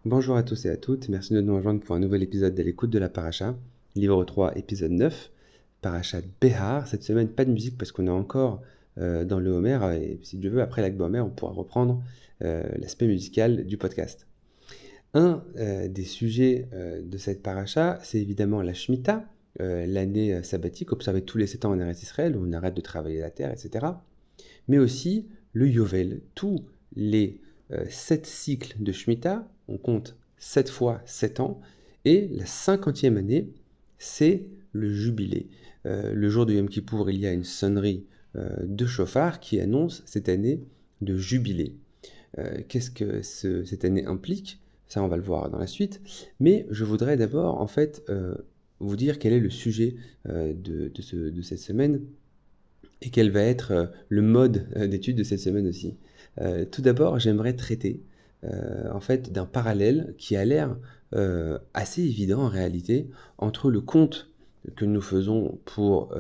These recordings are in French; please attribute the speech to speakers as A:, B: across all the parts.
A: Bonjour à tous et à toutes, merci de nous rejoindre pour un nouvel épisode de l'écoute de la Paracha, livre 3, épisode 9, Paracha Behar. Cette semaine, pas de musique parce qu'on est encore dans le Homer, et si Dieu veut, après l'Akba Homer, on pourra reprendre l'aspect musical du podcast. Un des sujets de cette Paracha, c'est évidemment la Shemitah, l'année sabbatique, observée tous les 7 ans en Eretz Israël, où on arrête de travailler la terre, etc. Mais aussi le Yovel, tous les 7 cycles de Shemitah, on compte 7 fois 7 ans, et la 50e année, c'est le jubilé. Le jour de Yom Kippour, il y a une sonnerie de chauffard qui annonce cette année de jubilé. Qu'est-ce que cette année implique? Ça, on va le voir dans la suite. Mais je voudrais d'abord, vous dire quel est le sujet de cette semaine et quel va être le mode d'étude de cette semaine aussi. Tout d'abord, j'aimerais traiter d'un parallèle qui a l'air assez évident en réalité entre le compte que nous faisons pour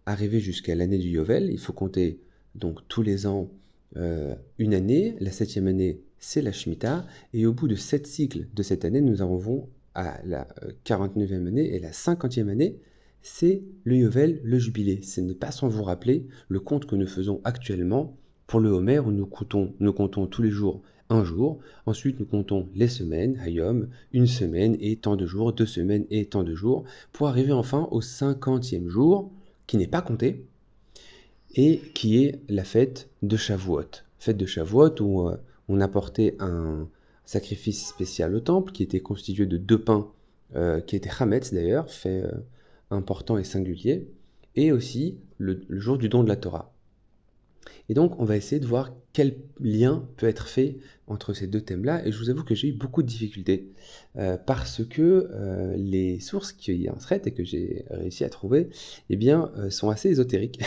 A: arriver jusqu'à l'année du Yovel. Il faut compter donc tous les ans une année. La 7e année, c'est la Shemitah. Et au bout de 7 cycles de cette année, nous arrivons à la 49e année et la 50e année, c'est le Yovel, le jubilé. Ce n'est pas sans vous rappeler le compte que nous faisons actuellement pour le Homer où nous comptons tous les jours un jour. Ensuite, nous comptons les semaines, Hayom, une semaine et tant de jours, 2 semaines et tant de jours, pour arriver enfin au 50e jour, qui n'est pas compté, et qui est la fête de Shavuot. Fête de Shavuot où on apportait un sacrifice spécial au temple, qui était constitué de 2 pains, qui étaient chametz d'ailleurs, fait important et singulier, et aussi le jour du don de la Torah. Et donc, on va essayer de voir quel lien peut être fait entre ces deux thèmes-là. Et je vous avoue que j'ai eu beaucoup de difficultés parce que les sources qui en traitent et que j'ai réussi à trouver, sont assez ésotériques.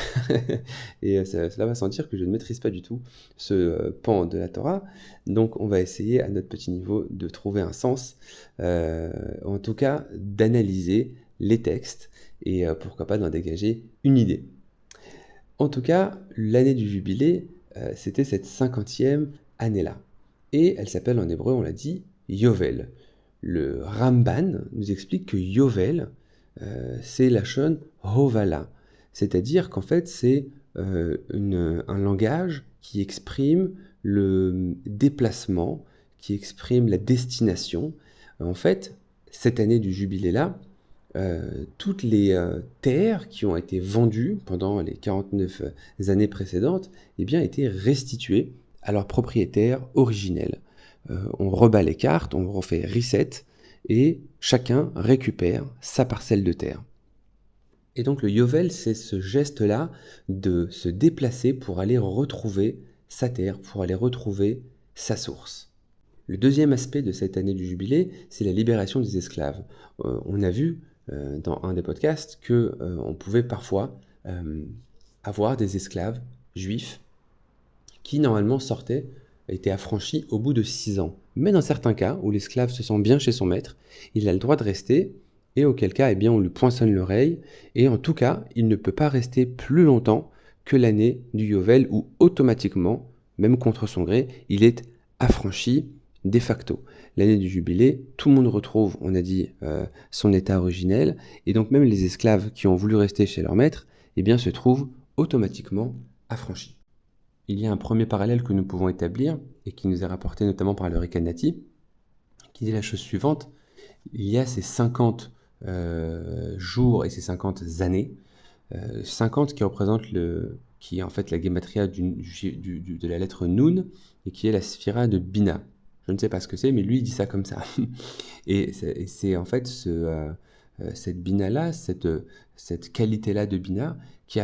A: Et cela va sans dire que je ne maîtrise pas du tout ce pan de la Torah. Donc, on va essayer à notre petit niveau de trouver un sens, en tout cas d'analyser les textes et pourquoi pas d'en dégager une idée. En tout cas, l'année du jubilé, c'était cette 50e année-là. Et elle s'appelle en hébreu, on l'a dit, Yovel. Le Ramban nous explique que Yovel, c'est Lachon Hovala. C'est-à-dire qu'en fait, c'est un langage qui exprime le déplacement, qui exprime la destination. En fait, cette année du jubilé-là, toutes les terres qui ont été vendues pendant les 49 années précédentes étaient restituées à leurs propriétaires originels. On rebat les cartes, on refait reset et chacun récupère sa parcelle de terre. Et donc le Yovel, c'est ce geste-là de se déplacer pour aller retrouver sa terre, pour aller retrouver sa source. Le deuxième aspect de cette année du jubilé, c'est la libération des esclaves. On a vu dans un des podcasts que on pouvait parfois avoir des esclaves juifs qui normalement étaient affranchis au bout de 6 ans. Mais dans certains cas où l'esclave se sent bien chez son maître, il a le droit de rester, et auquel cas on lui poinçonne l'oreille, et en tout cas il ne peut pas rester plus longtemps que l'année du Yovel où automatiquement, même contre son gré, il est affranchi de facto. L'année du jubilé, tout le monde retrouve, on a dit, son état originel, et donc même les esclaves qui ont voulu rester chez leur maître, se trouvent automatiquement affranchis. Il y a un premier parallèle que nous pouvons établir, et qui nous est rapporté notamment par le Rekanati, qui dit la chose suivante: il y a ces 50 jours et ces 50 années, 50 qui représentent qui est en fait la gematria de la lettre Nun, et qui est la sphira de Bina. Je ne sais pas ce que c'est, mais lui, il dit ça comme ça. Et c'est en fait cette Bina-là, cette qualité-là de Bina, qui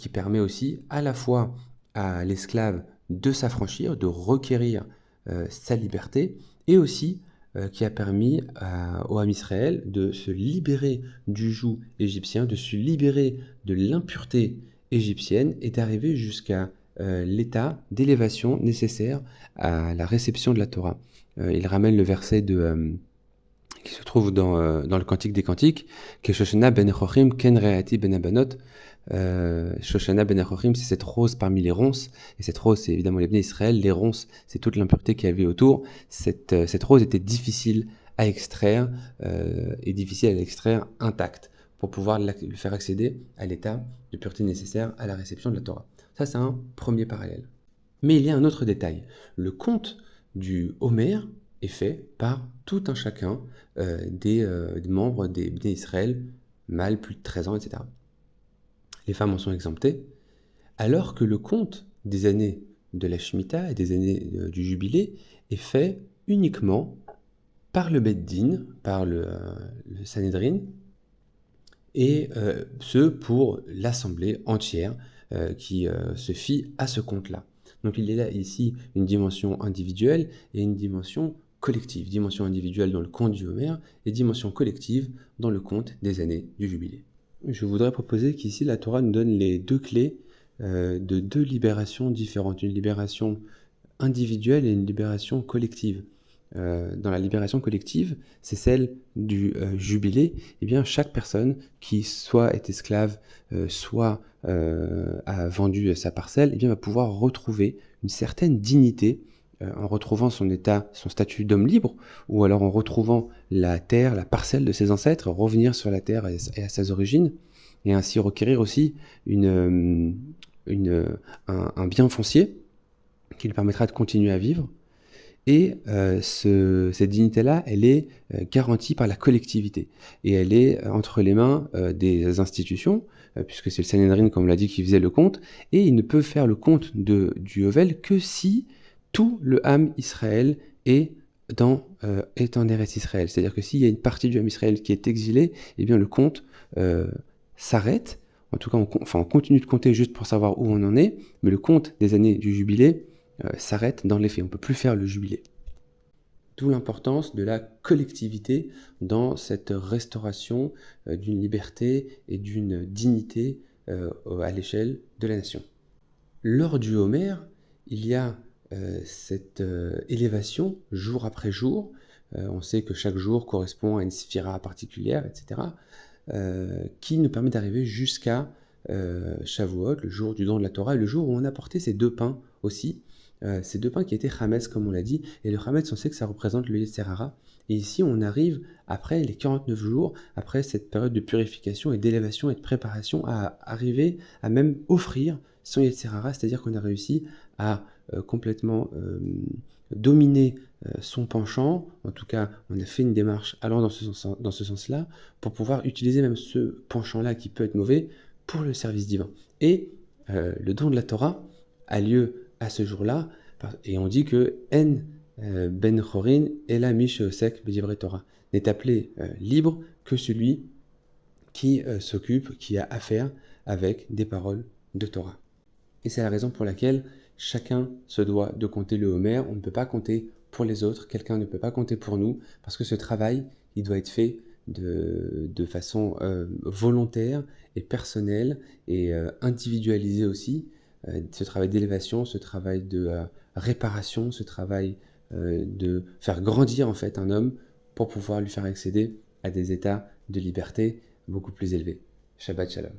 A: permet aussi à la fois à l'esclave de s'affranchir, de requérir sa liberté, et aussi qui a permis au Ham Israël de se libérer du joug égyptien, de se libérer de l'impureté égyptienne et d'arriver jusqu'à l'état d'élévation nécessaire à la réception de la Torah. Il ramène le verset qui se trouve dans le Cantique des Cantiques, que Shoshana ben Echochim, ken reati ben abanot. Shoshana ben Echochim, c'est cette rose parmi les ronces, et cette rose, c'est évidemment les Bnei Israël. Les ronces, c'est toute l'impureté qu'il y avait autour. Cette rose était difficile à extraire, et difficile à l'extraire intacte, pour pouvoir le faire accéder à l'état de pureté nécessaire à la réception de la Torah. Ça, c'est un premier parallèle. Mais il y a un autre détail. Le conte du Homer est fait par tout un chacun des membres des Bnei Israël, mâles plus de 13 ans, etc. Les femmes en sont exemptées, alors que le conte des années de la Shemitah et des années du Jubilé est fait uniquement par le Beth Din, par le Sanhedrin, et ce pour l'assemblée entière qui se fie à ce conte-là. Donc il y a ici une dimension individuelle et une dimension collective. Dimension individuelle dans le conte du Homer et dimension collective dans le conte des années du Jubilé. Je voudrais proposer qu'ici la Torah nous donne les deux clés de deux libérations différentes. Une libération individuelle et une libération collective. Dans la libération collective, c'est celle du Jubilé. Eh bien, chaque personne qui soit est esclave, soit a vendu sa parcelle, eh bien, va pouvoir retrouver une certaine dignité en retrouvant son statut d'homme libre, ou alors en retrouvant la terre, la parcelle de ses ancêtres, revenir sur la terre et à ses origines, et ainsi requérir aussi un bien foncier qui lui permettra de continuer à vivre. Et cette dignité-là, elle est garantie par la collectivité. Et elle est entre les mains des institutions, puisque c'est le Sanhedrin, comme on l'a dit, qui faisait le compte. Et il ne peut faire le compte du Yovel que si tout le Ham Israël est en Eretz Israël. C'est-à-dire que s'il y a une partie du Ham Israël qui est exilée, eh bien le compte s'arrête. En tout cas, on continue de compter juste pour savoir où on en est, mais le compte des années du Jubilé s'arrête dans les faits. On ne peut plus faire le Jubilé. D'où l'importance de la collectivité dans cette restauration d'une liberté et d'une dignité à l'échelle de la nation. Lors du Homer, il y a cette élévation jour après jour. On sait que chaque jour correspond à une sphira particulière, etc., qui nous permet d'arriver jusqu'à Shavuot, le jour du don de la Torah, et le jour où on a porté ces deux pains aussi. Ces deux pains qui étaient Hametz, comme on l'a dit, et le Hametz, on sait que ça représente le Yetzer Hara. Et ici, on arrive, après les 49 jours, après cette période de purification et d'élévation et de préparation, à arriver à même offrir son Yetzer Hara, c'est-à-dire qu'on a réussi à complètement dominer son penchant. En tout cas, on a fait une démarche allant dans ce sens-là, pour pouvoir utiliser même ce penchant-là qui peut être mauvais pour le service divin. Et le don de la Torah a lieu à ce jour-là, et on dit que En ben Chorin ela mi sheosek b'divrei Torah, n'est appelé libre que celui qui s'occupe, qui a affaire avec des paroles de Torah. Et c'est la raison pour laquelle chacun se doit de compter le Homer. On ne peut pas compter pour les autres, quelqu'un ne peut pas compter pour nous, parce que ce travail, il doit être fait de façon volontaire et personnelle et individualisée aussi. Ce travail d'élévation, ce travail de réparation, ce travail de faire grandir en fait un homme pour pouvoir lui faire accéder à des états de liberté beaucoup plus élevés. Shabbat Shalom.